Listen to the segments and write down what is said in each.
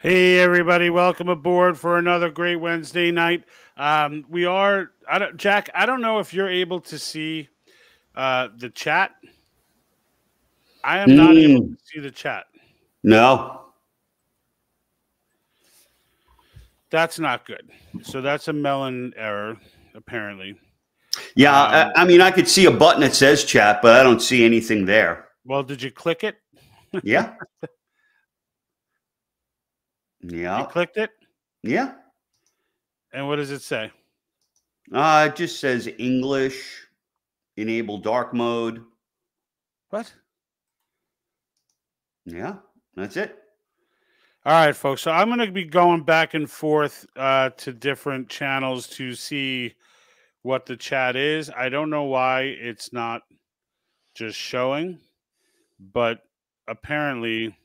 Hey, everybody. Welcome aboard for another great Wednesday night. Jack, I don't know if you're able to see the chat. I am not able to see the chat. No. That's not good. So that's a melon error, apparently. Yeah, I mean, I could see a button that says chat, but I don't see anything there. Well, did you click it? Yeah. Yeah. You clicked it? Yeah. And what does it say? It just says English, enable dark mode. What? Yeah, that's it. All right, folks. So I'm going to be going back and forth to different channels to see what the chat is. I don't know why it's not just showing, but apparently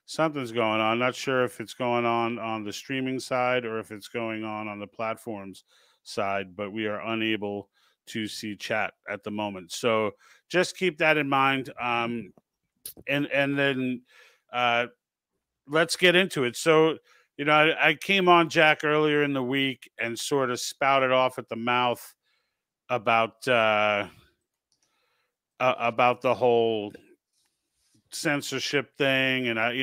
something's going on. Not sure if it's going on the streaming side or if it's going on the platforms side, but we are unable to see chat at the moment. So just keep that in mind. And then let's get into it. So, you know, I came on, Jack, earlier in the week and sort of spouted off at the mouth about the whole censorship thing, and I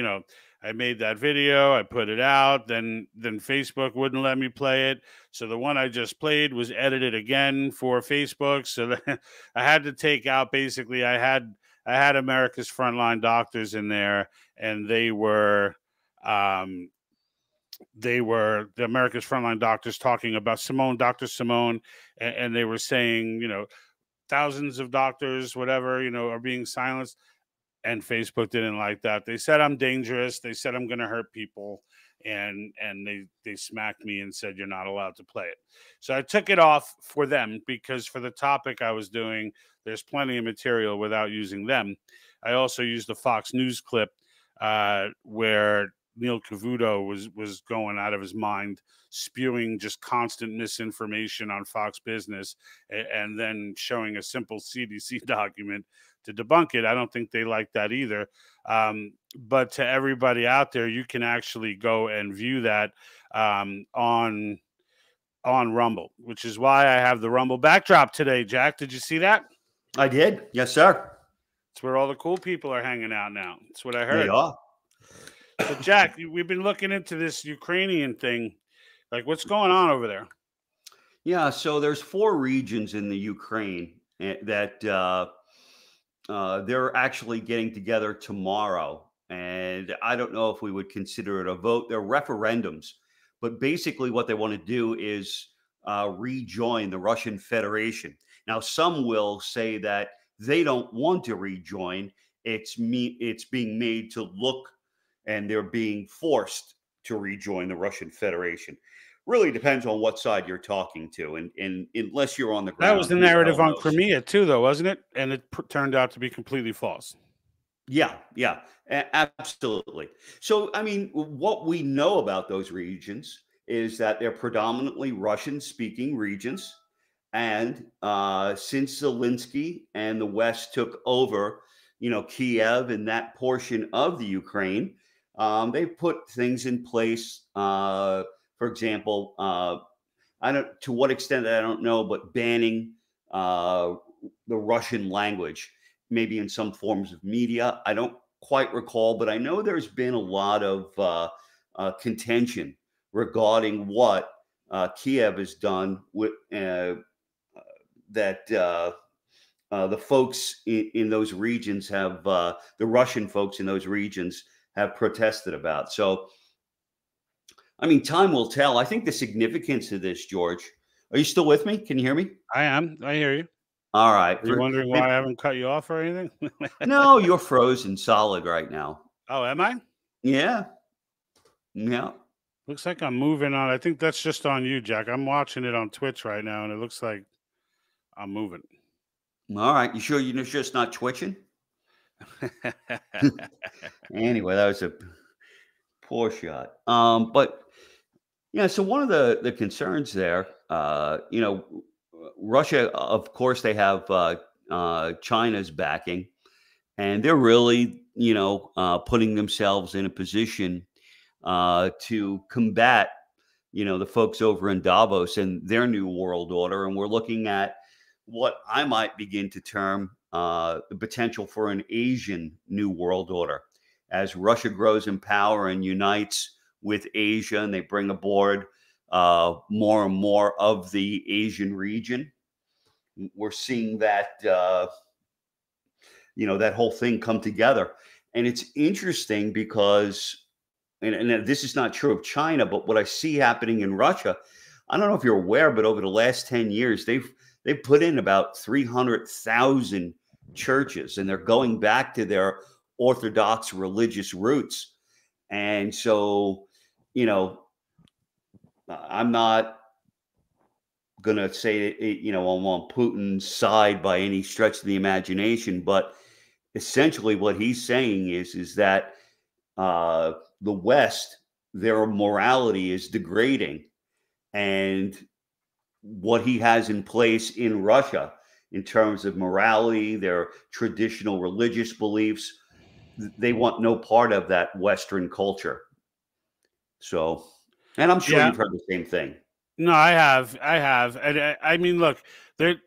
made that video, I put it out, then Facebook wouldn't let me play it, so the one I just played was edited again for Facebook, so that I had to take out, basically I had America's Frontline Doctors in there, and they were the America's Frontline Doctors talking about Dr. Simone, and they were saying, thousands of doctors, whatever, are being silenced. And Facebook didn't like that. They said I'm dangerous. They said I'm going to hurt people. And they smacked me and said, you're not allowed to play it. So I took it off for them because for the topic I was doing, there's plenty of material without using them. I also used the Fox News clip where Neil Cavuto was going out of his mind, spewing just constant misinformation on Fox Business, and then showing a simple CDC document to debunk it. I don't think they like that either. But to everybody out there, you can actually go and view that on Rumble, which is why I have the Rumble backdrop today. Jack, did you see that? I did. Yes, sir. It's where all the cool people are hanging out now. That's what I heard. They are. So, Jack, we've been looking into this Ukrainian thing. Like, what's going on over there? Yeah, so there's 4 regions in the Ukraine that they're actually getting together tomorrow. And I don't know if we would consider it a vote. They're referendums. But basically what they want to do is rejoin the Russian Federation. Now, some will say that they don't want to rejoin. It's being made to look, and they're being forced to rejoin the Russian Federation. Really depends on what side you're talking to, and unless you're on the ground. That was the narrative on Crimea too, though, wasn't it? And it turned out to be completely false. Yeah, absolutely. So, I mean, what we know about those regions is that they're predominantly Russian-speaking regions, and since Zelensky and the West took over, Kiev and that portion of the Ukraine, they've put things in place. For example, to what extent I don't know, but banning the Russian language, maybe in some forms of media. I don't quite recall, but I know there's been a lot of contention regarding what Kiev has done with that. The folks in those regions have the Russian folks in those regions have protested about. So, I mean, time will tell. I think the significance of this, George. Are you still with me? Can you hear me? I am. I hear you. All right. Are you wondering why I haven't cut you off or anything? No, you're frozen solid right now. Oh, am I? Yeah. Yeah. Looks like I'm moving on. I think that's just on you, Jack. I'm watching it on Twitch right now, and it looks like I'm moving. All right. You sure you're just not twitching? Anyway, that was a poor shot. But yeah, so one of the concerns there, Russia, of course, they have China's backing, and they're really, putting themselves in a position to combat, the folks over in Davos and their new world order. And we're looking at what I might begin to term the potential for an Asian new world order. As Russia grows in power and unites with Asia, and they bring aboard more and more of the Asian region, we're seeing that, that whole thing come together. And it's interesting because, and this is not true of China, but what I see happening in Russia, I don't know if you're aware, but over the last 10 years, they've put in about 300,000 churches, and they're going back to their Orthodox religious roots. And so, I'm not going to say, I'm on Putin's side by any stretch of the imagination, but essentially what he's saying is that the West, their morality is degrading, and what he has in place in Russia in terms of morality, their traditional religious beliefs, they want no part of that Western culture. So, and I'm sure you've heard the same thing. No, I have. And I mean, look, the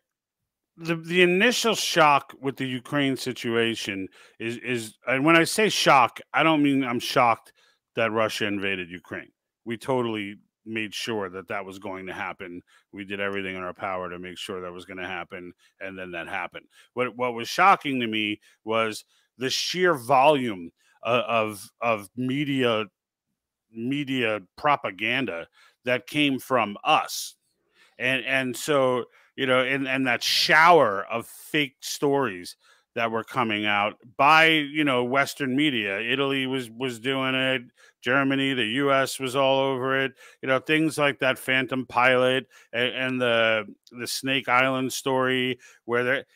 initial shock with the Ukraine situation is, and when I say shock, I don't mean I'm shocked that Russia invaded Ukraine. We totally made sure that was going to happen. We did everything in our power to make sure that was going to happen, and then that happened. What was shocking to me was the sheer volume of media propaganda that came from us, and so, and that shower of fake stories that were coming out by, Western media. Italy was doing it. Germany, the US was all over it. Things like that Phantom Pilot and the Snake Island story,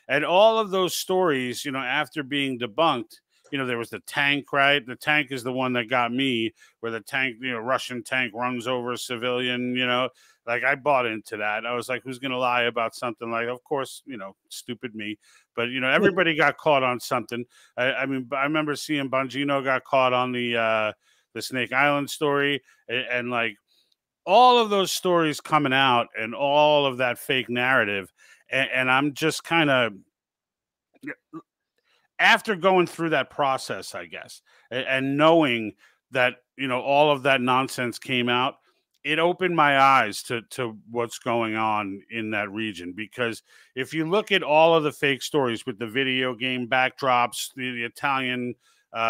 and all of those stories, after being debunked, there was the tank, right? The tank is the one that got me, where the tank, Russian tank runs over a civilian, like I bought into that. I was like, who's going to lie about something like, of course, stupid me. But, everybody got caught on something. I mean, I remember seeing Bongino got caught on the Snake Island story, and like all of those stories coming out and all of that fake narrative. And I'm just kind of, after going through that process, I guess, and knowing that, all of that nonsense came out, it opened my eyes to what's going on in that region. Because if you look at all of the fake stories with the video game backdrops, the Italian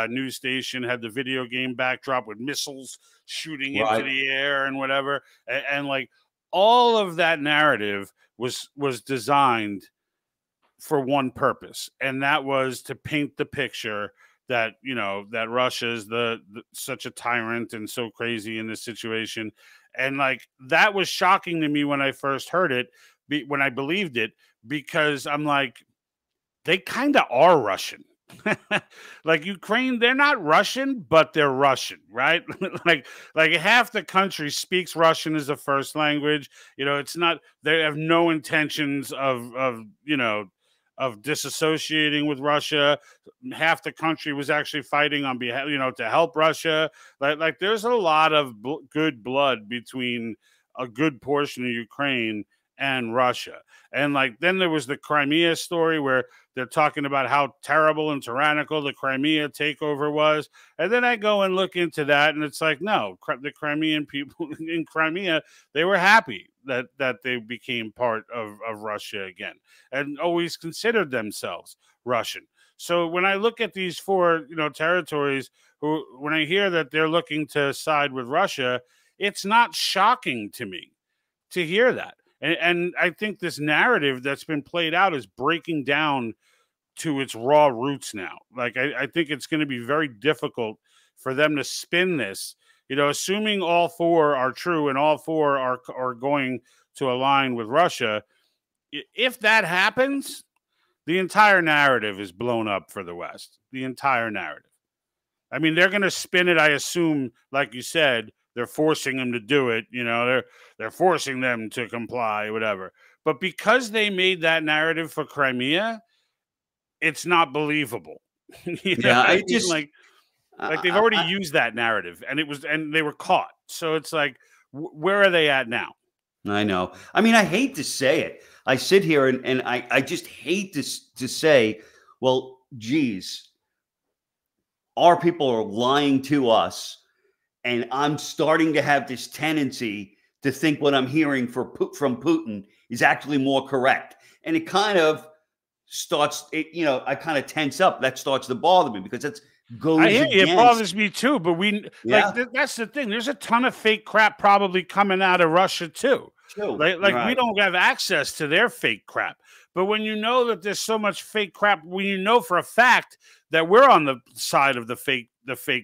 news station had the video game backdrop with missiles shooting into the air and whatever. And like all of that narrative was designed for one purpose, and that was to paint the picture that, that Russia is such a tyrant and so crazy in this situation. And like that was shocking to me when I first heard it, when I believed it, because I'm like, they kind of are Russian. Like Ukraine, they're not Russian, but they're Russian, right? like half the country speaks Russian as a first language. It's not, they have no intentions of disassociating with Russia. Half the country was actually fighting on behalf, to help Russia. Like there's a lot of good blood between a good portion of Ukraine and Russia. And like, then there was the Crimea story where they're talking about how terrible and tyrannical the Crimea takeover was. And then I go and look into that, and it's like, no, the Crimean people in Crimea, they were happy that they became part of Russia again, and always considered themselves Russian. So when I look at these four, territories, when I hear that they're looking to side with Russia, it's not shocking to me to hear that. And I think this narrative that's been played out is breaking down to its raw roots now. Like, I think it's going to be very difficult for them to spin this, assuming all four are true and all four are going to align with Russia. If that happens, the entire narrative is blown up for the West. The entire narrative. I mean, they're going to spin it, I assume, like you said, they're forcing them to do it. They're forcing them to comply, whatever. But because they made that narrative for Crimea, it's not believable. Yeah, Like they've already used that narrative, and they were caught. So it's like, where are they at now? I know. I mean, I hate to say it. I sit here and I just hate to say, well, geez, our people are lying to us. And I'm starting to have this tendency to think what I'm hearing from Putin is actually more correct. And it kind of starts, I kind of tense up. That starts to bother me because it goes against. It bothers me too. But Yeah. that's the thing. There's a ton of fake crap probably coming out of Russia too. Like Right. we don't have access to their fake crap. But when you know that there's so much fake crap, when you know for a fact that we're on the side of the fake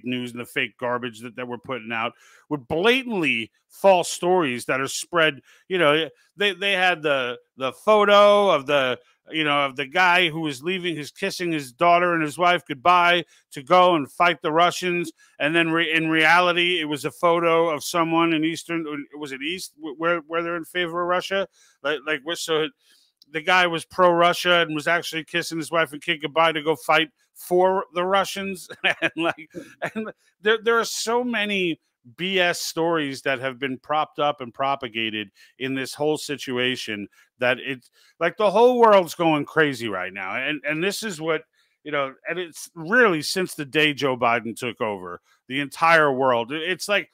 news and the fake garbage that we're putting out with blatantly false stories that are spread. You know, they had the photo of the of the guy who was leaving, kissing his daughter and his wife goodbye to go and fight the Russians, and then in reality it was a photo of someone in East where they're in favor of Russia, so the guy was pro-Russia and was actually kissing his wife and kid goodbye to go fight for the Russians. and there are so many BS stories that have been propped up and propagated in this whole situation that it's like the whole world's going crazy right now. And this is what, and it's really since the day Joe Biden took over, the entire world. It's like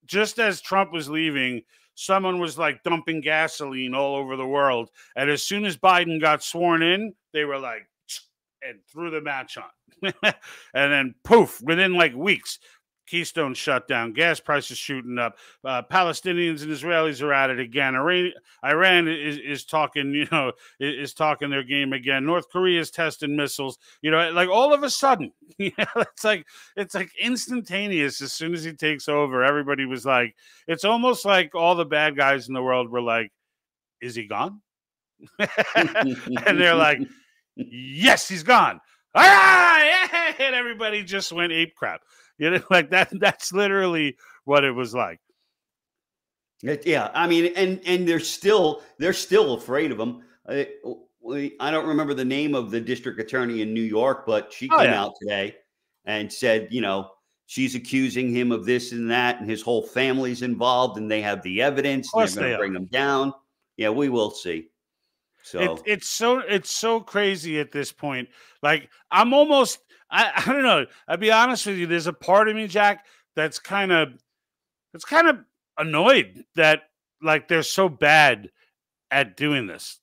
just as Trump was leaving, someone was like dumping gasoline all over the world. And as soon as Biden got sworn in, they were like, and threw the match on. And then poof, within like weeks, Keystone shut down, gas prices shooting up, Palestinians and Israelis are at it again. Iran is talking, is talking their game again. North Korea is testing missiles, like all of a sudden, it's like instantaneous. As soon as he takes over, everybody was like, it's almost like all the bad guys in the world were like, is he gone? And they're like, yes, he's gone. All right. And everybody just went ape crap. Like that. That's literally what it was like. Yeah, I mean, and they're still afraid of him. I don't remember the name of the district attorney in New York, but she came out today and said, she's accusing him of this and that, and his whole family's involved, and they have the evidence. And they're going to bring him down. Yeah, we will see. So it's so crazy at this point. Like I'm almost. I don't know. I'll be honest with you. There's a part of me, Jack, that's kind of annoyed that like they're so bad at doing this.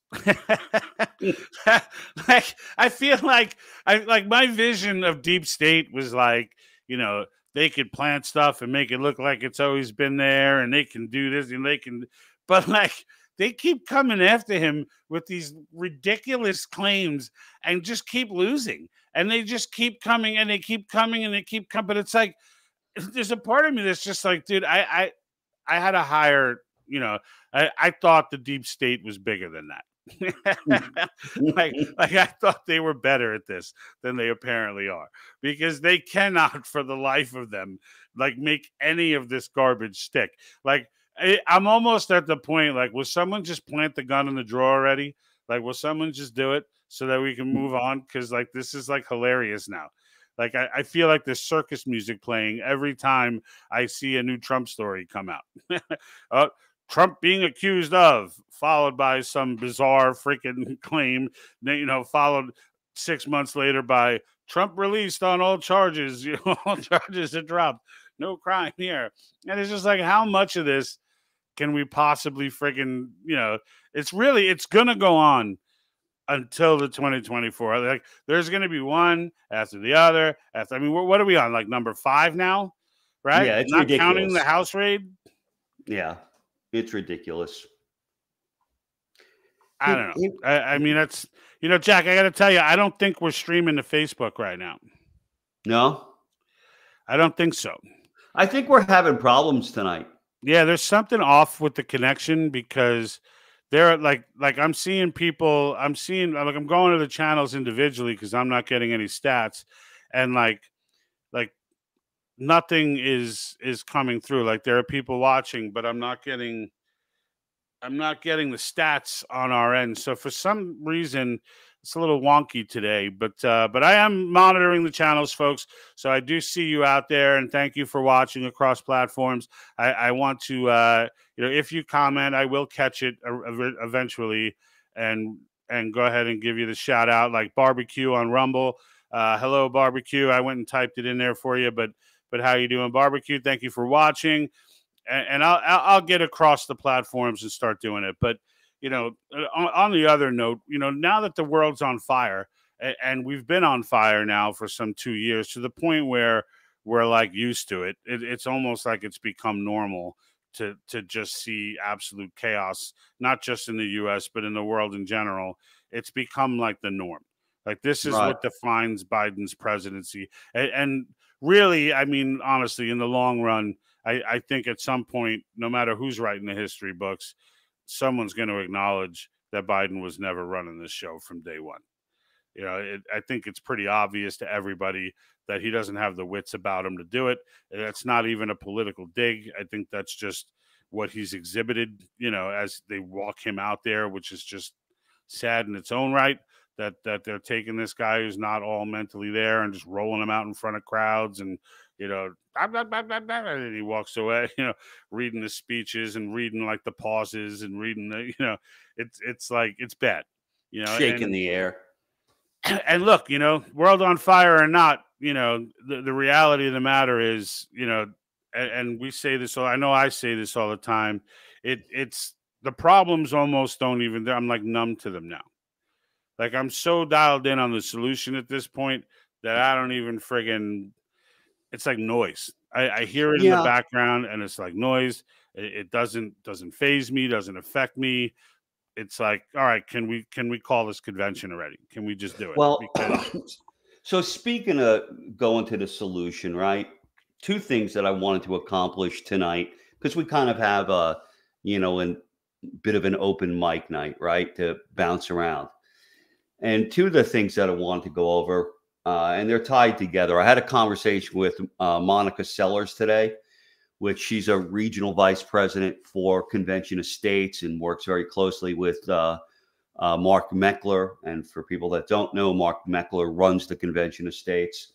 Like I feel like my vision of deep state was like, they could plant stuff and make it look like it's always been there, and they can do this and they can, but like they keep coming after him with these ridiculous claims and just keep losing. And they just keep coming and they keep coming and they keep coming. But it's like, there's a part of me that's just like, dude, I had a higher, I thought the deep state was bigger than that. like I thought they were better at this than they apparently are, because they cannot for the life of them, like make any of this garbage stick. Like I'm almost at the point, like, will someone just plant the gun in the drawer already? Like, will someone just do it so that we can move on? Because like this is like hilarious now. Like I feel like there's circus music playing every time I see a new Trump story come out. Trump being accused of, followed by some bizarre freaking claim, followed 6 months later by Trump released on all charges. All charges are dropped. No crime here. And it's just like, how much of this can we possibly freaking, it's going to go on until the 2024. Like there's going to be one after the other. What are we on? Like number 5 now, right? Yeah, it's not ridiculous. Counting the house raid. Yeah, it's ridiculous. I don't know. I mean, that's, Jack, I got to tell you, I don't think we're streaming to Facebook right now. No, I don't think so. I think we're having problems tonight. Yeah, there's something off with the connection, because they're like I'm seeing people, I'm going to the channels individually because I'm not getting any stats, and like nothing is coming through. Like there are people watching, but I'm not getting the stats on our end. So for some reason, it's a little wonky today, but I am monitoring the channels, folks. So I do see you out there, and thank you for watching across platforms. I want to, if you comment, I will catch it eventually, and go ahead and give you the shout out, like Barbecue on Rumble. Hello, Barbecue. I went and typed it in there for you, but how you doing, Barbecue? Thank you for watching, and I'll get across the platforms and start doing it, but. On the other note, now that the world's on fire, and we've been on fire now for some 2 years, to the point where we're like used to it, it's almost like it's become normal to just see absolute chaos, not just in the US, but in the world in general. It's become like the norm. Like, this is Right. what defines Biden's presidency. And really, I mean, honestly, in the long run, I think at some point, no matter who's writing the history books, someone's going to acknowledge that Biden was never running this show from day one. I think it's pretty obvious to everybody that he doesn't have the wits about him to do it. That's not even a political dig. I think that's just what he's exhibited, as they walk him out there, which is just sad in its own right, that they're taking this guy who's not all mentally there and just rolling him out in front of crowds, and and he walks away, reading the speeches and reading like the pauses and reading the, it's like, it's bad, Shaking the air. And look, world on fire or not, the reality of the matter is, and we say this, I know I say this all the time. It's the problems almost don't even, I'm like numb to them now. Like, I'm so dialed in on the solution at this point that I don't even friggin', it's like noise. I hear it in the background, and it's like noise. It doesn't faze me, doesn't affect me. It's like, all right, can we call this convention already? Can we just do it? Well, so speaking of going to the solution, right? Two things that I wanted to accomplish tonight, because we kind of have a bit of an open mic night, right, to bounce around. And two of the things that I wanted to go over, and they're tied together. I had a conversation with Monica Sellers today, which she's a regional vice president for Convention of States and works very closely with Mark Meckler. And for people that don't know, Mark Meckler runs the Convention of States,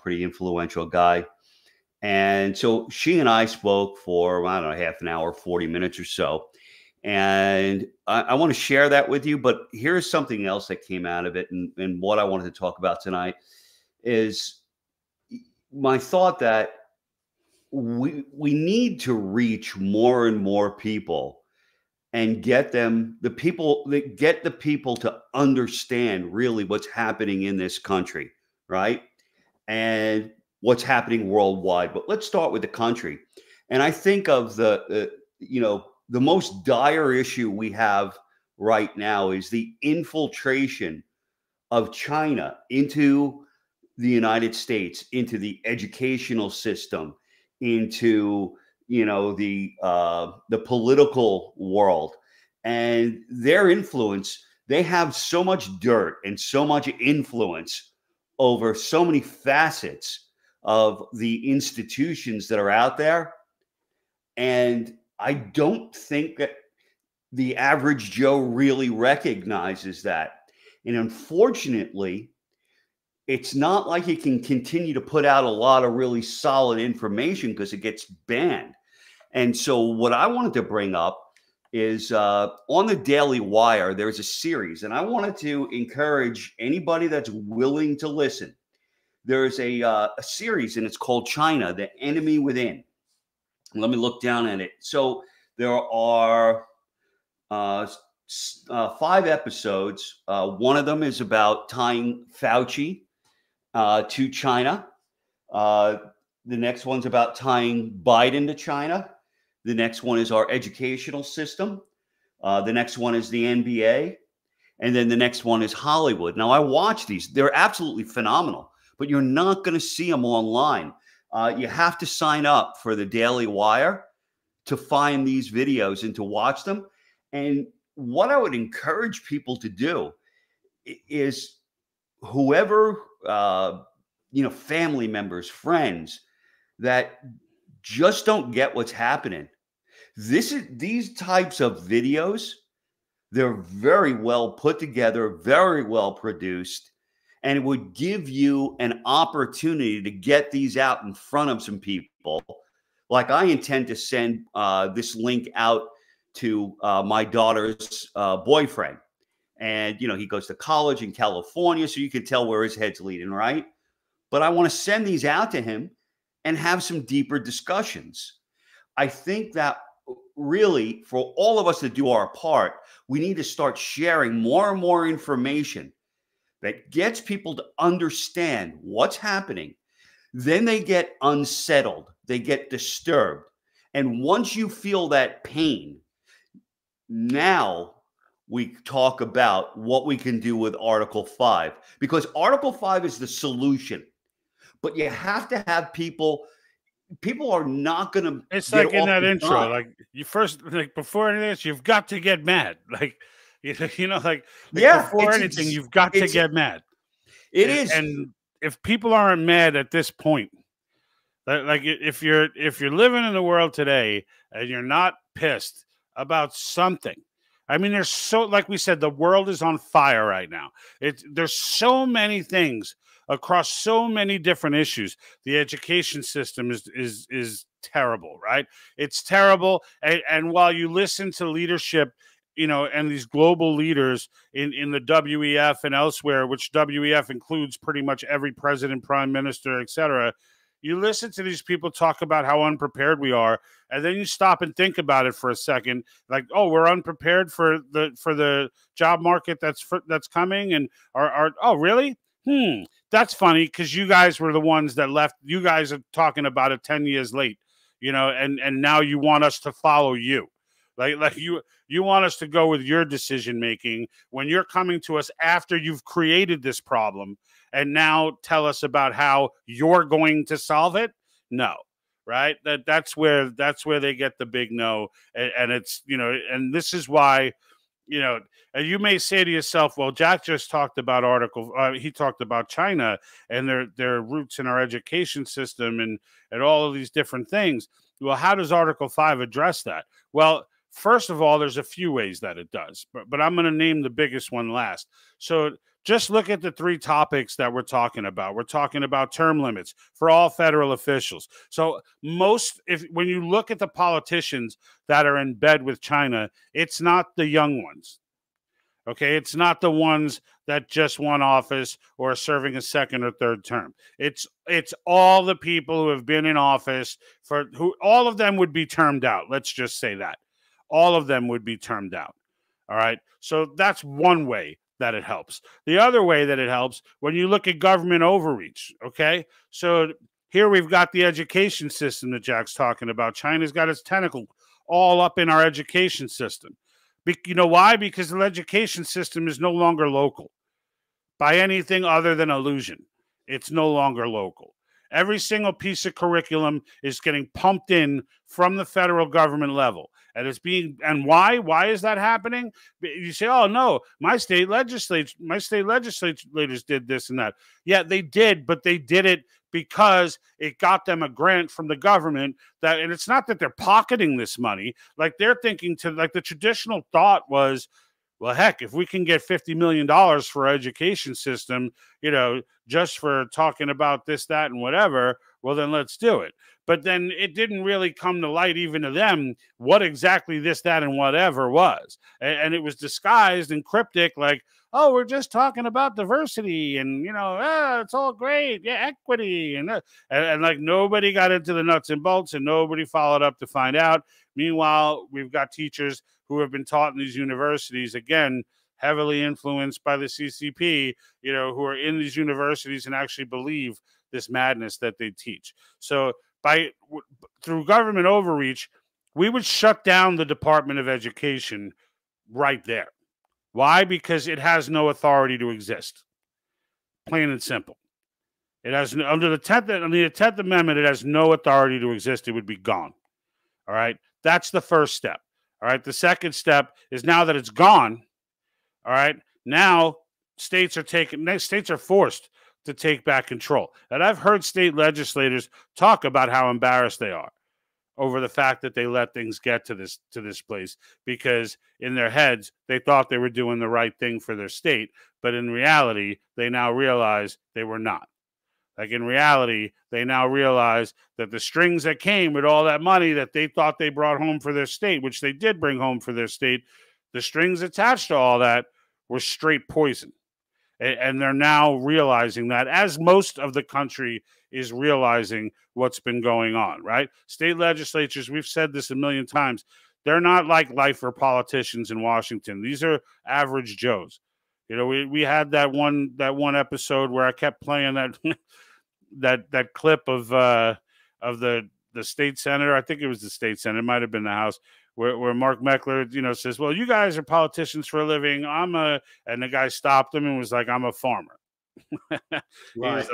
pretty influential guy. And so she and I spoke for, I don't know, half an hour, 40 minutes or so. And I want to share that with you. But here's something else that came out of it. And what I wanted to talk about tonight is my thought that we need to reach more and more people and get the people to understand really what's happening in this country, right? And what's happening worldwide. But let's start with the country. And I think of the most dire issue we have right now is the infiltration of China into the United States, into the educational system, into the political world, and their influence. They have so much dirt and so much influence over so many facets of the institutions that are out there. And I don't think that the average Joe really recognizes that. And unfortunately, it's not like he can continue to put out a lot of really solid information because it gets banned. And so what I wanted to bring up is on the Daily Wire, there's a series, and I wanted to encourage anybody that's willing to listen. There's a series, and it's called China, the Enemy Within. Let me look down at it. So there are 5 episodes. One of them is about tying Fauci to China. The next one's about tying Biden to China. The next one is our educational system. The next one is the NBA. And then the next one is Hollywood. Now, I watch these. They're absolutely phenomenal, but you're not going to see them online. You have to sign up for the Daily Wire to find these videos and to watch them. And what I would encourage people to do is whoever, family members, friends that just don't get what's happening. These types of videos They're very well put together, very well produced, and it would give you an opportunity to get these out in front of some people. Like I intend to send this link out to my daughter's boyfriend. And, he goes to college in California, so you can tell where his head's leading, right? But I want to send these out to him and have some deeper discussions. I think that really, for all of us to do our part, we need to start sharing more and more information that gets people to understand what's happening. Then they get unsettled, they get disturbed. And once you feel that pain, now we talk about what we can do with Article 5, because Article 5 is the solution. But you have to have people are not going to. It's like in that intro, like you first, like before anything else, you've got to get mad. Like, like before anything, you've got to get mad. It is. And if people aren't mad at this point, like if you're living in the world today and you're not pissed about something, I mean, there's so, like we said, the world is on fire right now. There's so many things across so many different issues. The education system is terrible, right? It's terrible. And while you listen to leadership, and these global leaders in the WEF and elsewhere, which WEF includes pretty much every president, prime minister, etc., you listen to these people talk about how unprepared we are, and then you stop and think about it for a second, like, oh, we're unprepared for the job market that's coming, and oh, really? That's funny, because you guys were the ones that left. You guys are talking about it 10 years late, and now you want us to follow you. Like you want us to go with your decision making when you're coming to us after you've created this problem, and now tell us about how you're going to solve it? No, right? That's where they get the big no, and it's and this is why. And you may say to yourself, well, Jack just talked about he talked about China and their roots in our education system and all of these different things. Well, how does Article 5 address that? Well, first of all, there's a few ways that it does, but I'm going to name the biggest one last. So just look at the three topics that we're talking about. We're talking about term limits for all federal officials. So when you look at the politicians that are in bed with China, it's not the young ones. Okay, it's not the ones that just won office or are serving a second or third term. It's all the people who have been in office who all of them would be termed out. Let's just say that. All of them would be termed out. All right. So that's one way that it helps. The other way that it helps, when you look at government overreach, okay? So here we've got the education system that Jack's talking about. China's got its tentacle all up in our education system. You know why? Because the education system is no longer local by anything other than illusion. It's no longer local. Every single piece of curriculum is getting pumped in from the federal government level. And why? Why is that happening? You say, oh no, my state legislators did this and that. Yeah, they did, but they did it because it got them a grant from the government and it's not that they're pocketing this money. Like they're thinking the traditional thought was, well, heck, if we can get $50 million for our education system, just for talking about this, that, and whatever, well, then let's do it. But then it didn't really come to light even to them what exactly this, that, and whatever was. And it was disguised and cryptic, like, oh, we're just talking about diversity and, it's all great. Yeah, equity. And like nobody got into the nuts and bolts and nobody followed up to find out. Meanwhile, we've got teachers who have been taught in these universities, again, heavily influenced by the CCP, who are in these universities and actually believe this madness that they teach. So through government overreach, we would shut down the Department of Education right there. Why? Because it has no authority to exist. Plain and simple. It has under the 10th Amendment, it has no authority to exist. It would be gone. All right. That's the first step. All right. The second step is now that it's gone. All right. Now states are forced to take back control. And I've heard state legislators talk about how embarrassed they are over the fact that they let things get to this place, because in their heads they thought they were doing the right thing for their state, but in reality they now realize they were not. Like, in reality, they now realize that the strings that came with all that money that they thought they brought home for their state, which they did bring home for their state, the strings attached to all that were straight poison. And they're now realizing that, as most of the country is realizing what's been going on, right? State legislatures, we've said this a million times, they're not like lifer politicians in Washington. These are average Joes. You know, we had that one episode where I kept playing that clip of the state senator. I think it was the state senator. It might have been the House, where Mark Meckler, you know, says, "Well, you guys are politicians for a living. And the guy stopped him and was like, "I'm a farmer." Right.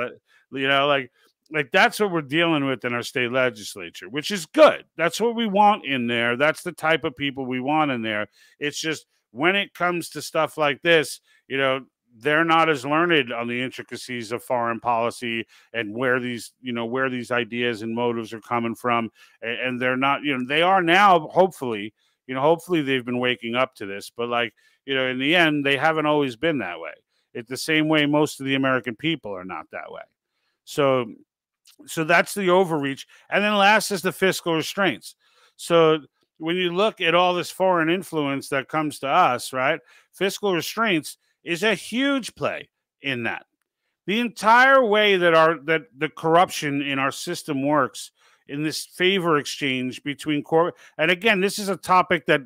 You know, like that's what we're dealing with in our state legislature, which is good. That's what we want in there. That's the type of people we want in there. It's just, when it comes to stuff like this, you know, they're not as learned on the intricacies of foreign policy and where these ideas and motives are coming from. And they're not, you know, they are now, hopefully they've been waking up to this, but, like, you know, in the end, they haven't always been that way. It's the same way most of the American people are not that way. So that's the overreach. And then last is the fiscal restraints. So when you look at all this foreign influence that comes to us, right, fiscal restraints is a huge play in that. The entire way that the corruption in our system works, in this favor exchange between corporate, and again, this is a topic that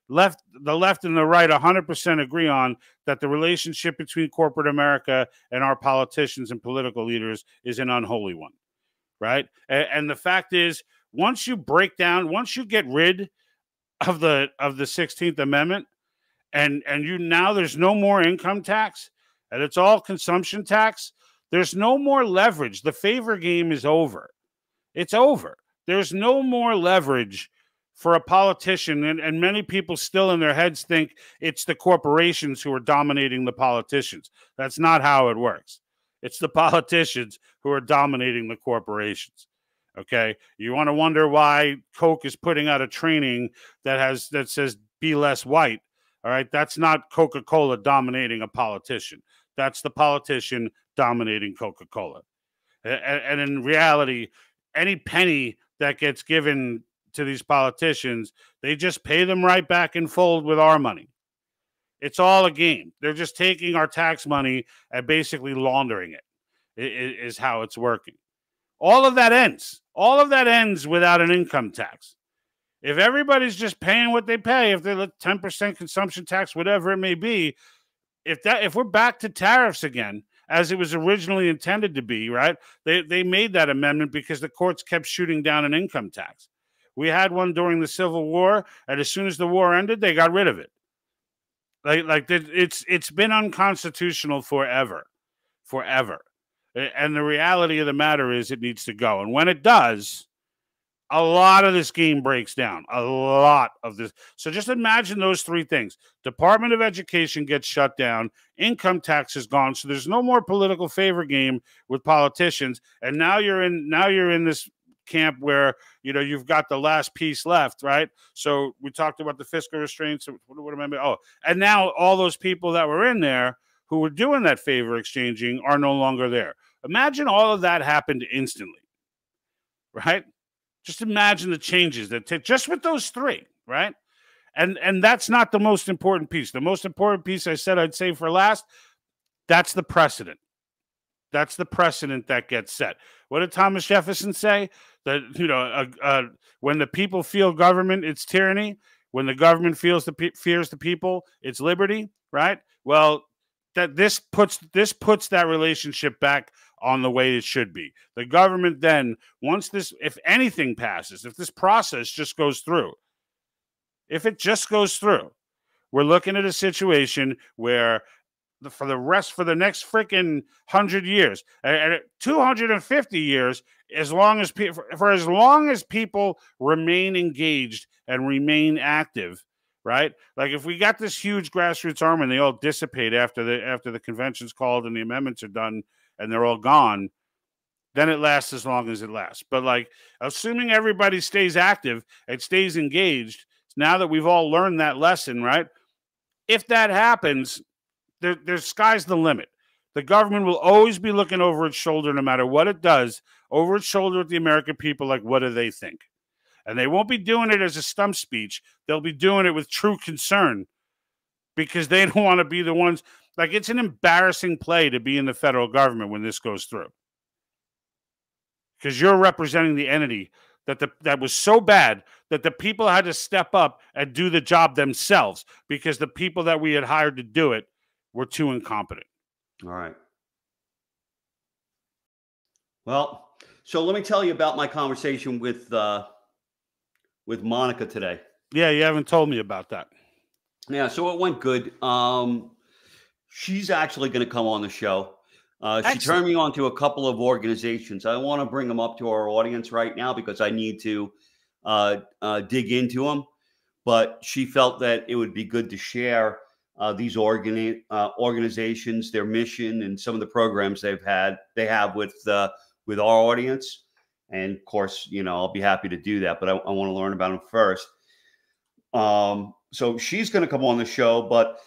the left and the right 100% agree on, that the relationship between corporate America and our politicians and political leaders is an unholy one, right? And the fact is, once you get rid of the 16th Amendment, and now there's no more income tax, and it's all consumption tax, there's no more leverage. The favor game is over. It's over. There's no more leverage for a politician, and many people still in their heads think it's the corporations who are dominating the politicians. That's not how it works. It's the politicians who are dominating the corporations. Okay, you want to wonder why Coke is putting out a training that says "be less white." All right, that's not Coca-Cola dominating a politician. That's the politician dominating Coca-Cola. And in reality, any penny that gets given to these politicians, they just pay them right back in full with our money. It's all a game. They're just taking our tax money and basically laundering it, is how it's working. All of that ends. All of that ends without an income tax. If everybody's just paying what they pay, if they let 10% consumption tax, whatever it may be, if we're back to tariffs again, as it was originally intended to be, right? They made that amendment because the courts kept shooting down an income tax. We had one during the Civil War, and as soon as the war ended, they got rid of it. It's been unconstitutional forever. And the reality of the matter is, it needs to go. And when it does, a lot of this game breaks down. A lot of this. So just imagine those three things. Department of Education gets shut down. Income tax is gone. So there's no more political favor game with politicians. And now you're in this camp where, you know, you've got the last piece left, right? So we talked about the fiscal restraints. What am I? Oh, and now all those people that were in there who were doing that favor exchanging are no longer there. Imagine all of that happened instantly, right? Just imagine the changes that take just with those three, right? And that's not the most important piece. The most important piece, I said I'd say for last, that's the precedent. That's the precedent that gets set. What did Thomas Jefferson say? That, you know, when the people feel government, it's tyranny. When the government fears the people, it's liberty, right? Well, that this puts that relationship back on the way it should be. The government then, once this, if anything passes, if this process just goes through, if it just goes through, we're looking at a situation where for the next freaking 100 years, 250 years, as long as people remain engaged and remain active, right? Like, if we got this huge grassroots army and they all dissipate after the convention's called and the amendments are done and they're all gone, then it lasts as long as it lasts. But like, assuming everybody stays active and stays engaged, now that we've all learned that lesson, right? If that happens, there's sky's the limit. The government will always be looking over its shoulder, no matter what it does, over its shoulder at the American people, like, what do they think? And they won't be doing it as a stump speech. They'll be doing it with true concern, because they don't want to be the ones. Like, it's an embarrassing play to be in the federal government when this goes through, because you're representing the entity that was so bad that the people had to step up and do the job themselves, because the people that we had hired to do it were too incompetent. All right. Well, so let me tell you about my conversation with Monica today. Yeah, you haven't told me about that. Yeah, so it went good. She's actually going to come on the show. She turned me on to a couple of organizations. I want to bring them up to our audience right now because I need to dig into them. But she felt that it would be good to share these organizations, their mission, and some of the programs they have with our audience. And of course, I'll be happy to do that, but I want to learn about them first. So she's going to come on the show, but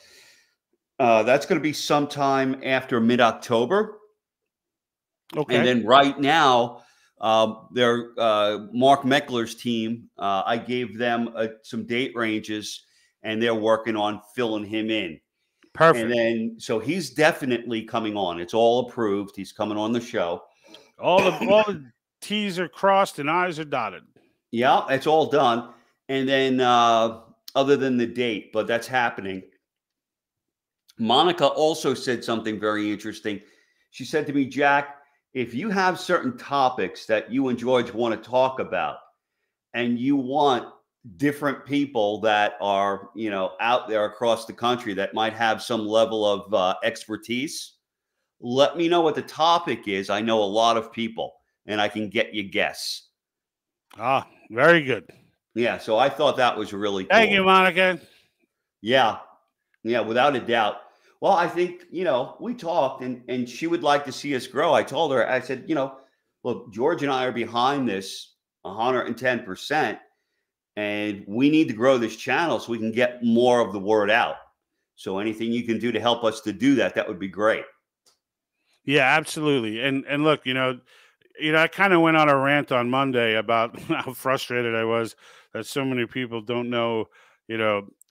that's going to be sometime after mid-October. Okay. And then right now, their Mark Meckler's team, I gave them some date ranges, and they're working on filling him in. Perfect. And then, so he's definitely coming on. It's all approved. He's coming on the show. All the T's are crossed and I's are dotted. Yeah, it's all done. And then, other than the date, but that's happening. Monica also said something very interesting. She said to me, Jack, if you have certain topics that you and George want to talk about, and you want different people that are, out there across the country that might have some level of expertise, let me know what the topic is. I know a lot of people, and I can get you guests. Ah, very good. Yeah, so I thought that was really cool. Thank you, Monica. Yeah, without a doubt. Well, I think, we talked, and she would like to see us grow. I told her, I said, look, George and I are behind this 110%, and we need to grow this channel so we can get more of the word out. So anything you can do to help us to do that, that would be great. Yeah, absolutely. And look, I kind of went on a rant on Monday about how frustrated I was that so many people don't know,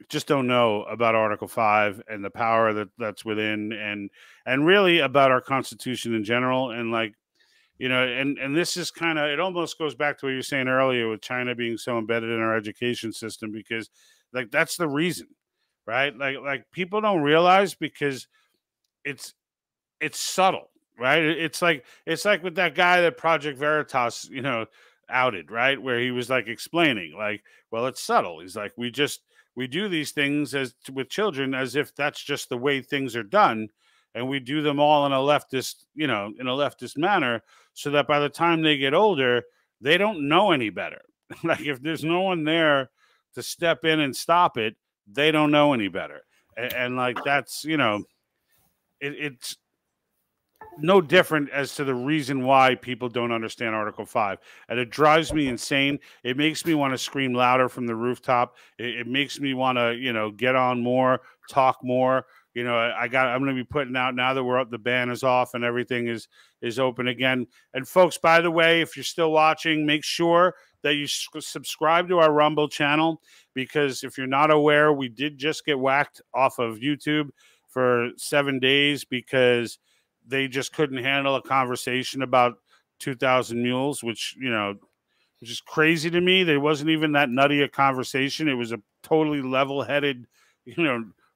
just don't know about Article 5 and the power that's within, and really about our Constitution in general. And like, and this is kind of, it almost goes back to what you were saying earlier with China being so embedded in our education system, because like, that's the reason, right? Like people don't realize, because it's subtle, right? It's like with that guy that Project Veritas, outed, right? Where he was like explaining, like, well, it's subtle. He's like, we do these things with children as if that's just the way things are done. And we do them all in a leftist manner, so that by the time they get older, they don't know any better. Like, if there's no one there to step in and stop it, they don't know any better. And like, that's, it's no different as to the reason why people don't understand Article 5. And it drives me insane. It makes me want to scream louder from the rooftop. It makes me want to, get on more, talk more. I'm going to be putting out, now that the ban is off and everything is open again. And folks, by the way, if you're still watching, make sure that you subscribe to our Rumble channel, because if you're not aware, we did just get whacked off of YouTube for 7 days because they just couldn't handle a conversation about 2,000 mules, which is crazy to me. There wasn't even that nutty a conversation. It was a totally level-headed,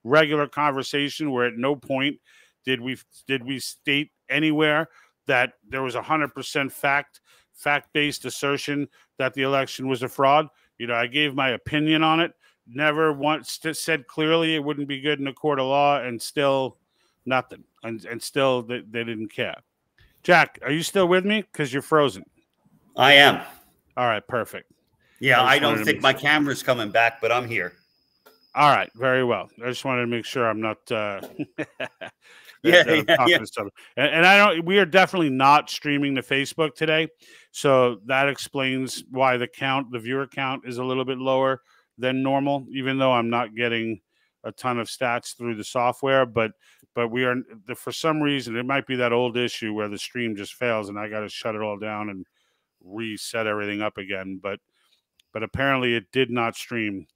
regular conversation where at no point did we state anywhere that there was 100% fact-based assertion that the election was a fraud. I gave my opinion on it. Never once said clearly it wouldn't be good in a court of law, and still nothing. And still they didn't care. Jack, are you still with me? Because you're frozen. I am. All right, perfect. Yeah, I don't think my camera's coming back, but I'm here. All right, very well. I just wanted to make sure I'm not Yeah, that I'm yeah, talking yeah. to somebody. And I don't. We are definitely not streaming to Facebook today, so that explains why the viewer count, is a little bit lower than normal. Even though I'm not getting a ton of stats through the software, but we are, for some reason, it might be that old issue where the stream just fails and I got to shut it all down and reset everything up again. But apparently it did not stream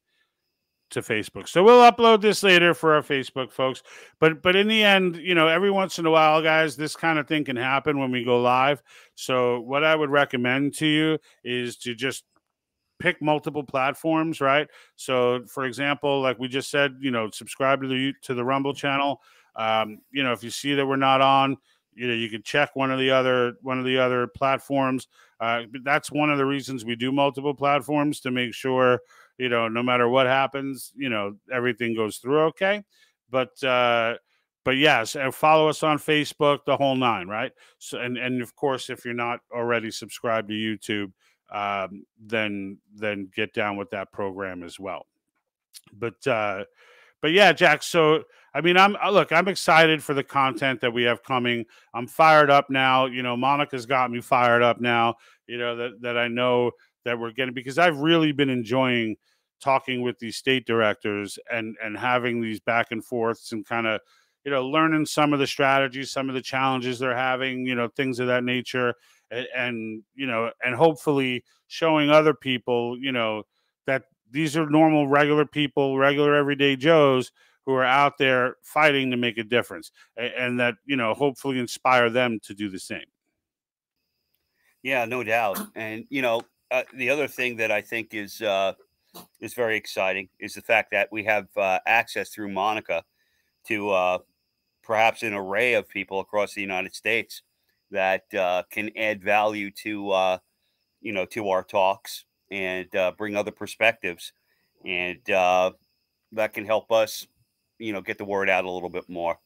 to Facebook. So we'll upload this later for our Facebook folks. But in the end, every once in a while, guys, this kind of thing can happen when we go live. So what I would recommend to you is to just pick multiple platforms, right? So, for example, like we just said, subscribe to the Rumble channel. If you see that we're not on, you can check one of the other platforms. But that's one of the reasons we do multiple platforms, to make sure, no matter what happens, everything goes through okay. But yes, follow us on Facebook, the whole nine, right? So, and of course, if you're not already subscribed to YouTube, then get down with that program as well. But yeah, Jack. So I mean, I'm excited for the content that we have coming. I'm fired up now. Monica's got me fired up now. That I know that we're getting, because I've really been enjoying talking with these state directors and having these back and forths, and kind of learning some of the strategies, some of the challenges they're having, things of that nature. And hopefully showing other people, that these are normal, regular people, regular everyday Joes who are out there fighting to make a difference, and that, hopefully inspire them to do the same. Yeah, no doubt. And the other thing that I think is very exciting is the fact that we have access through Monica to perhaps an array of people across the United States that can add value to to our talks, and bring other perspectives, and that can help us get the word out a little bit more.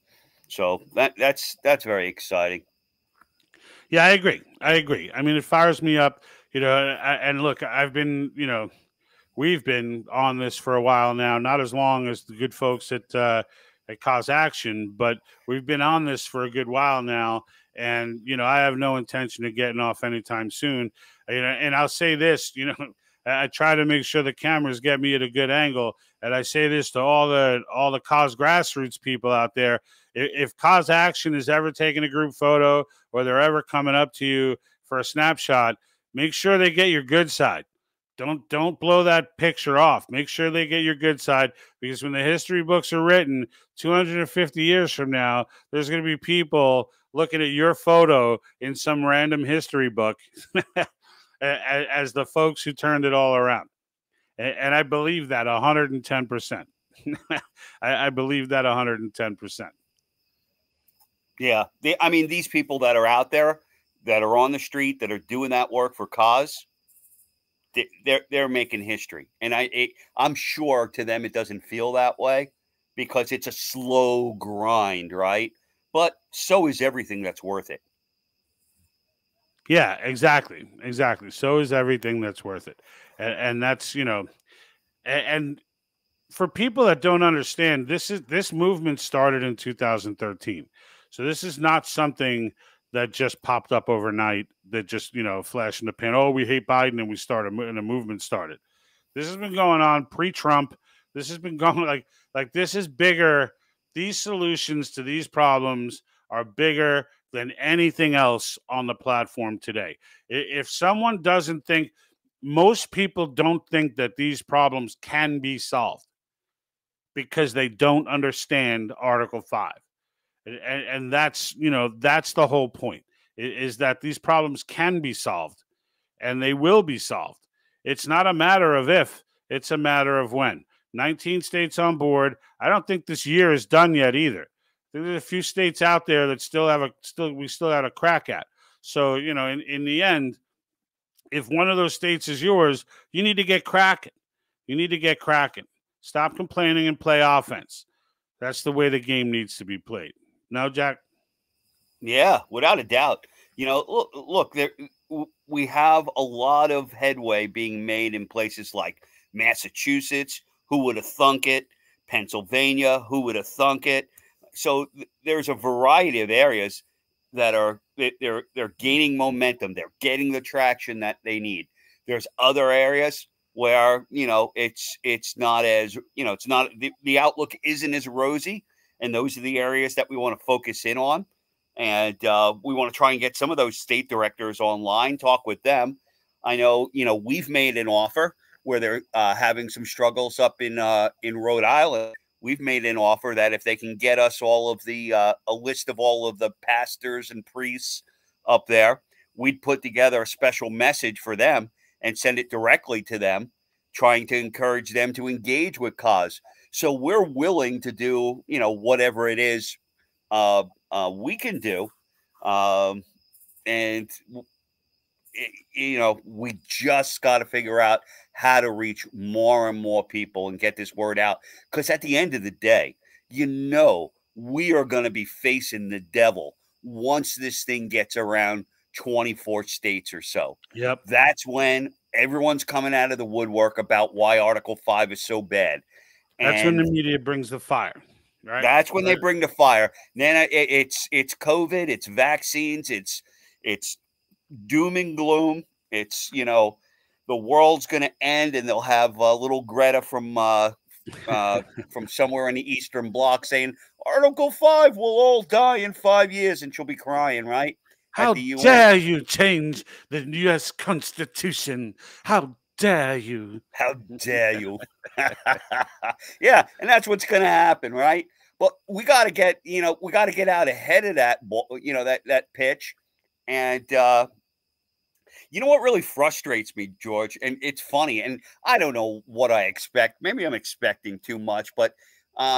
So that's very exciting. Yeah, I agree. I mean, it fires me up, and look, I've been, we've been on this for a while now, not as long as the good folks at Cause Action, but we've been on this for a good while now. And, I have no intention of getting off anytime soon. And I'll say this, I try to make sure the cameras get me at a good angle. And I say this to all the Cause grassroots people out there. If Cause Action is ever taking a group photo, or they're ever coming up to you for a snapshot, make sure they get your good side. Don't blow that picture off. Make sure they get your good side, because when the history books are written 250 years from now, there's going to be people looking at your photo in some random history book as the folks who turned it all around. And I believe that 110%. I believe that 110%. Yeah. I mean, these people that are out there, that are on the street, that are doing that work for Cause, they're making history. And I'm sure to them it doesn't feel that way, because it's a slow grind, right? But so is everything that's worth it. Yeah, exactly. So is everything that's worth it. And that's, and for people that don't understand, this movement started in 2013. So this is not something that just popped up overnight, that just, flash in the pan. Oh, we hate Biden, and we started, and a movement started. This has been going on pre-Trump. This has been going like this is bigger. These solutions to these problems are bigger than anything else on the platform today. If someone doesn't think, most people don't think that these problems can be solved, because they don't understand Article 5. And that's, that's the whole point, is that these problems can be solved, and they will be solved. It's not a matter of if, it's a matter of when. 19 states on board. I don't think this year is done yet either. There's a few states out there that we still have a crack at. So, in the end, if one of those states is yours, you need to get cracking. Stop complaining and play offense. That's the way the game needs to be played. No, Jack? Yeah, without a doubt. Look, we have a lot of headway being made in places like Massachusetts. Who would have thunk it? Pennsylvania. Who would have thunk it? there's a variety of areas that are they're gaining momentum. They're getting the traction that they need. There's other areas where it's not as it's not the outlook isn't as rosy, and those are the areas that we want to focus in on. And we want to try and get some of those state directors online, talk with them. I know we've made an offer where they're having some struggles up in Rhode Island. We've made an offer that if they can get us all of the a list of all of the pastors and priests up there, we'd put together a special message for them and send it directly to them, trying to encourage them to engage with cause. So we're willing to do whatever it is we can do, and we just got to figure out how to reach more and more people and get this word out. Because at the end of the day, we are going to be facing the devil once this thing gets around 24 states or so. Yep. That's when everyone's coming out of the woodwork about why Article 5 is so bad. That's when the media brings the fire, right? That's when they bring the fire. Then it's COVID, it's vaccines, it's doom and gloom. It's the world's going to end, and they'll have little Greta from somewhere in the Eastern Bloc saying Article 5 will all die in 5 years, and she'll be crying, right? How dare you change the U.S. Constitution? How dare you? How dare you? Yeah, and that's what's going to happen, right? But we got to get out ahead of that, that pitch. And you know what really frustrates me, George? And it's funny, and I don't know what I expect. Maybe I'm expecting too much, but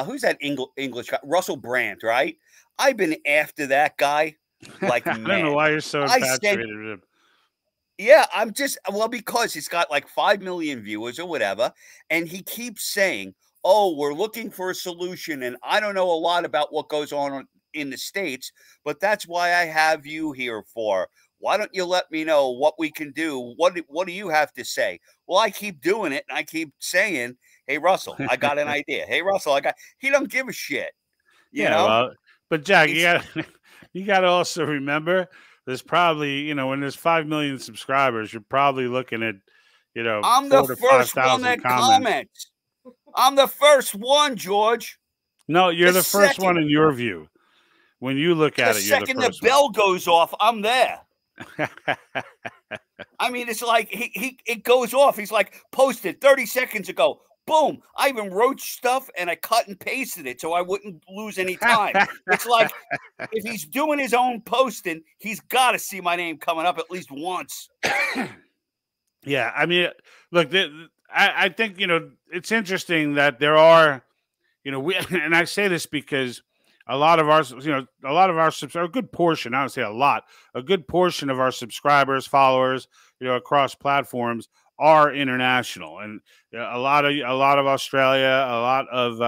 who's that English guy? Russell Brand, right? I've been after that guy like I don't know why you're so infatuated with him. Yeah, because he's got like 5 million viewers or whatever, and he keeps saying, "Oh, we're looking for a solution," and I don't know a lot about what goes on in the States, but that's why I have you here for. Why don't you let me know what we can do? What do you have to say? Well, I keep doing it, and I keep saying, "Hey, Russell, I got an idea. Hey, Russell, He don't give a shit, you know." Well, but Jack, you got to also remember, there's probably when there's 5 million subscribers, you're probably looking at I'm the first one that comments. I'm the first one, George. No, you're the first one in your view. When you look at it, you're the first one. The second the bell goes off, I'm there. I mean, it's like it goes off. He's like, posted 30 seconds ago. Boom. I even wrote stuff and I cut and pasted it so I wouldn't lose any time. It's like if he's doing his own posting, he's got to see my name coming up at least once. Yeah, I mean, look, I think it's interesting that there are, and I say this because a lot of our subscribers, a good portion, I would say a good portion of our subscribers, followers, across platforms are international, and a lot of Australia, a lot of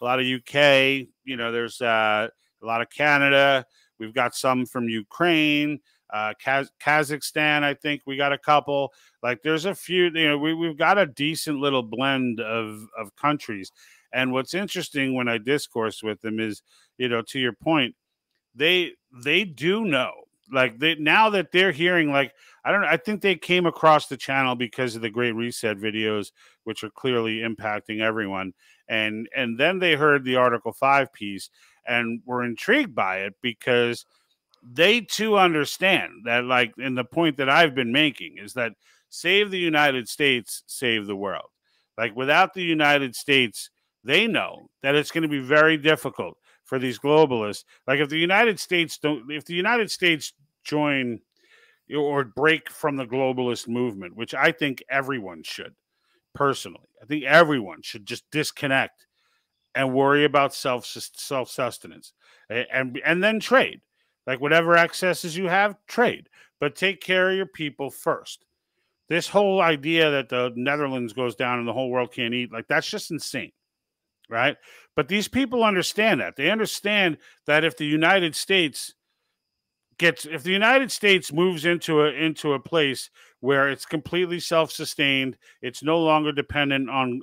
UK. There's a lot of Canada. We've got some from Ukraine, Kazakhstan. I think we got a couple. Like there's a few. We've got a decent little blend of countries. And what's interesting when I discourse with them is, to your point, they do know. Like now that they're hearing, like, I think they came across the channel because of the Great Reset videos, which are clearly impacting everyone. And then they heard the Article 5 piece and were intrigued by it because they too understand that, like, and the point that I've been making is that save the United States, save the world. Like without the United States, they know that it's going to be very difficult for these globalists. Like if the United States join or break from the globalist movement, which I think everyone should, personally, I think everyone should just disconnect and worry about self-sustenance and then trade. Like whatever excesses you have, trade, but take care of your people first. This whole idea that the Netherlands goes down and the whole world can't eat, like that's just insane. Right. But these people understand that. They understand that if the United States moves into a place where it's completely self-sustained, it's no longer dependent on,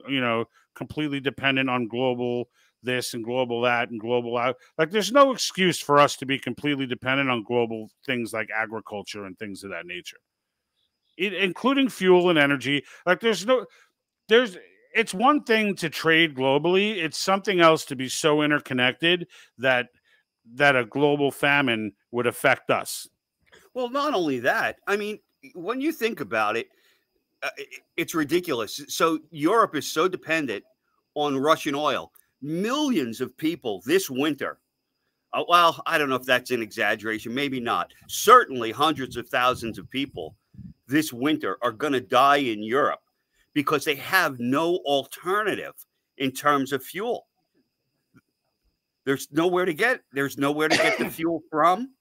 completely dependent on global this and global that and global out. Like, there's no excuse for us to be completely dependent on global things like agriculture and things of that nature, including fuel and energy. Like, it's one thing to trade globally. It's something else to be so interconnected that a global famine would affect us. Well, not only that, I mean, when you think about it, it's ridiculous. So Europe is so dependent on Russian oil. Millions of people this winter, well, I don't know if that's an exaggeration, maybe not. Certainly hundreds of thousands of people this winter are going to die in Europe because they have no alternative in terms of fuel. There's nowhere to get the fuel from.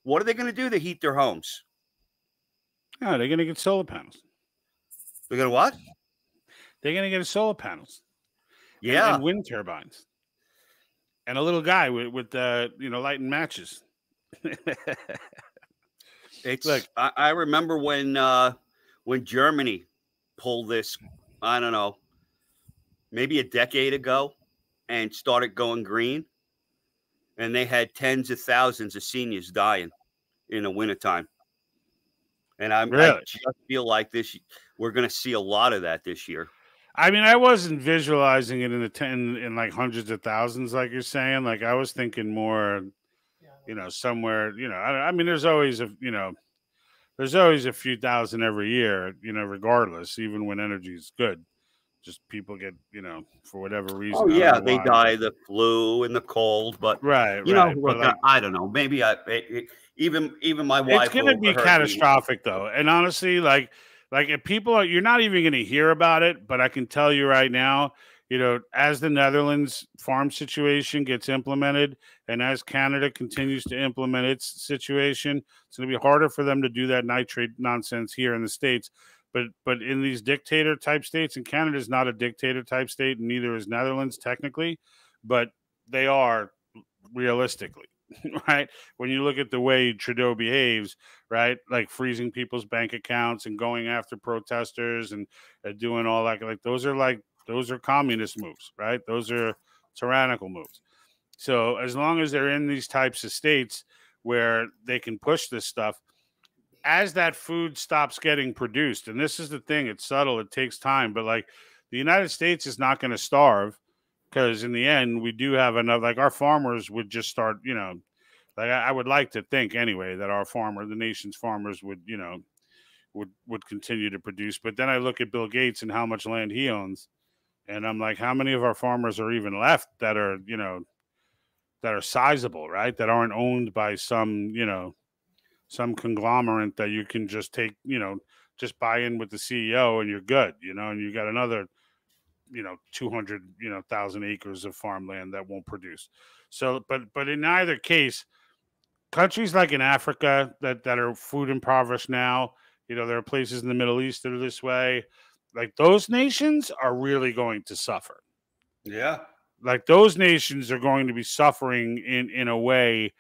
What are they going to do to heat their homes? Oh, they're going to get solar panels. They're going to what? They're going to get solar panels. Yeah. And wind turbines. And a little guy with lighting matches. It's like I remember when Germany pulled this, I don't know, maybe a decade ago, and started going green, and they had tens of thousands of seniors dying in the wintertime. And I just feel like we're going to see a lot of that this year. I mean, I wasn't visualizing it in like hundreds of thousands, like you're saying. Like, I was thinking more, somewhere, I mean, there's always a few thousand every year, regardless, even when energy is good. Just people get, for whatever reason. Oh yeah, they die of the flu and the cold, but look, I don't know. Maybe even my wife. It's going to be catastrophic, though, and honestly, like if people you're not even going to hear about it, but I can tell you right now, as the Netherlands farm situation gets implemented, and as Canada continues to implement its situation, it's going to be harder for them to do that nitrate nonsense here in the States. But in these dictator type states, and Canada is not a dictator type state, and neither is Netherlands technically, but they are realistically, right? When you look at the way Trudeau behaves, right, like freezing people's bank accounts and going after protesters and doing all that, those are communist moves, right? Those are tyrannical moves. So as long as they're in these types of states where they can push this stuff, as that food stops getting produced, and this is the thing, it's subtle, it takes time, but like the United States is not going to starve, because in the end we do have enough. Like, our farmers would just start, like I would like to think anyway that the nation's farmers would, would continue to produce. But then I look at Bill Gates and how much land he owns, and I'm like, how many of our farmers are even left that are, that are sizable, right? That aren't owned by some, some conglomerate that you can just take, just buy in with the CEO and you're good, and you got another, 200,000 acres of farmland that won't produce. So, but in either case, countries like in Africa that are food impoverished now, there are places in the Middle East that are this way. Like, those nations are really going to suffer. Yeah. Like, those nations are going to be suffering in a way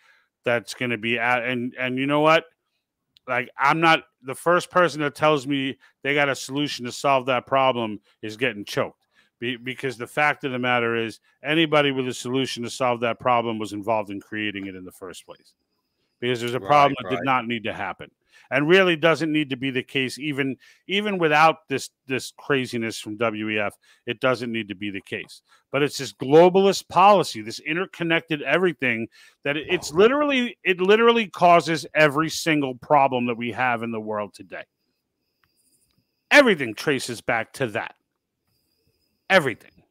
that's going to be and you know what? Like, I'm not the first person that tells me they got a solution to solve that problem is getting choked. Because the fact of the matter is, anybody with a solution to solve that problem was involved in creating it in the first place. Because there's a problem that did not need to happen, and really doesn't need to be the case. Even without this craziness from WEF, it doesn't need to be the case. But it's this globalist policy, this interconnected everything, that it literally causes every single problem that we have in the world today. Everything traces back to that. Everything,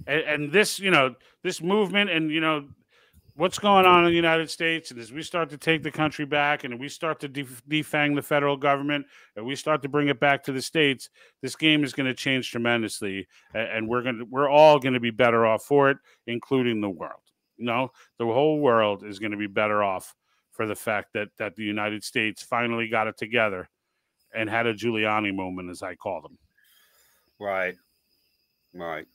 and this, this movement, and what's going on in the United States, and as we start to take the country back, and we start to defang the federal government, and we start to bring it back to the states, this game is going to change tremendously, and we're all going to be better off for it, including the world. The whole world is going to be better off for the fact that the United States finally got it together and had a Giuliani moment, as I call them. Right. Right.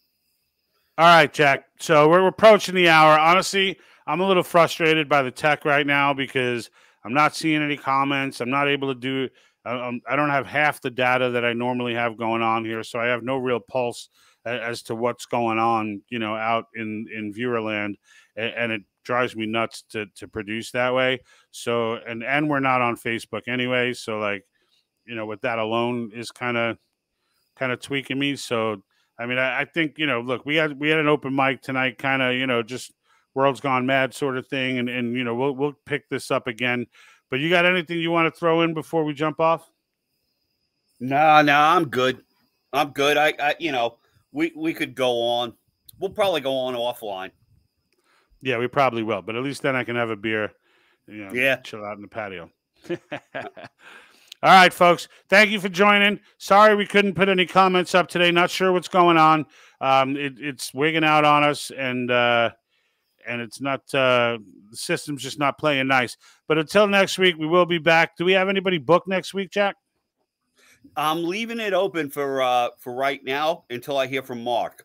All right, Jack. So we're approaching the hour. Honestly, I'm a little frustrated by the tech right now because I'm not seeing any comments. I'm not able to do I don't have half the data that I normally have going on here, so I have no real pulse as to what's going on, out in viewerland, and it drives me nuts to produce that way. So, and we're not on Facebook anyway, so like, with that alone is kind of tweaking me. So, I mean, I think, look, we had an open mic tonight, kind of, just world's gone mad sort of thing, and we'll pick this up again. But you got anything you want to throw in before we jump off? No, I'm good. I'm good. We could go on. We'll probably go on offline. Yeah, we probably will. But at least then I can have a beer, yeah, chill out in the patio. All right, folks. Thank you for joining. Sorry we couldn't put any comments up today. Not sure what's going on. It's wigging out on us, and it's not the system's just not playing nice. But until next week, we will be back. Do we have anybody booked next week, Jack? I'm leaving it open for right now until I hear from Mark.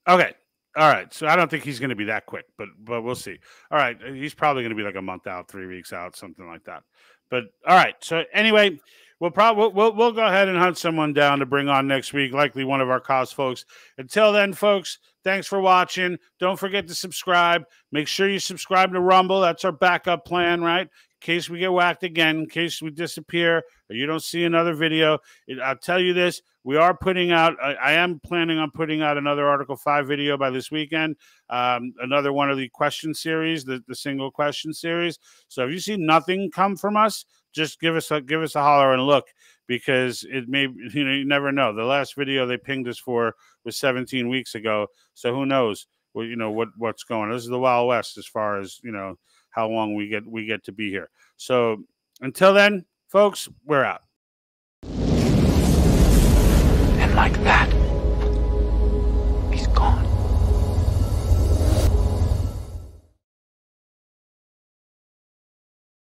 Okay. All right. So I don't think he's going to be that quick, but we'll see. All right. He's probably going to be like a month out, 3 weeks out, something like that. But all right. So anyway, we'll go ahead and hunt someone down to bring on next week, likely one of our cause folks. Until then, folks, thanks for watching. Don't forget to subscribe. Make sure you subscribe to Rumble. That's our backup plan, right? In case we get whacked again, in case we disappear or you don't see another video. I'll tell you this. We are putting out, I am planning on putting out another Article 5 video by this weekend, another one of the question series, the single question series. So if you see nothing come from us, just give us a holler and look, because it may, you never know. The last video they pinged us for was 17 weeks ago. So who knows what's going on. This is the Wild West as far as, how long we get to be here. So until then, folks, we're out.